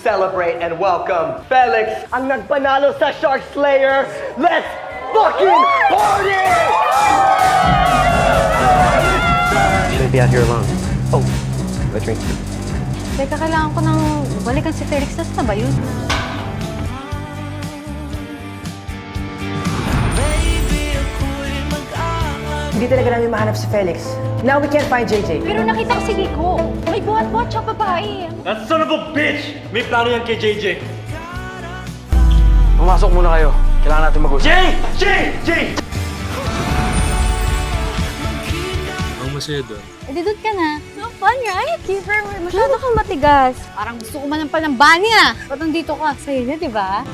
celebrate and welcome Felix, ang nagpanalo sa Shark Slayer. Let's fucking party! Should I be out here alone? Oh, a drink. Teka, kailangan ko nang balikan si Felix. Nasaan na ba yun? Hindi talaga namin mahanap si Felix. Now we can't find JJ. Pero nakita ko si Kiko. May buhat-buhat siya babae. That son of a bitch! May plano yan kay JJ. Pumasok muna kayo. Kailangan natin mag-usap. Jay! Ang masaya doon. Eh, doon ka na. So fun, right? Kiefer, masyado kang matigas. Parang gusto ko manampal ng banya. Ba't nandito ka? Sa'yo na, di ba?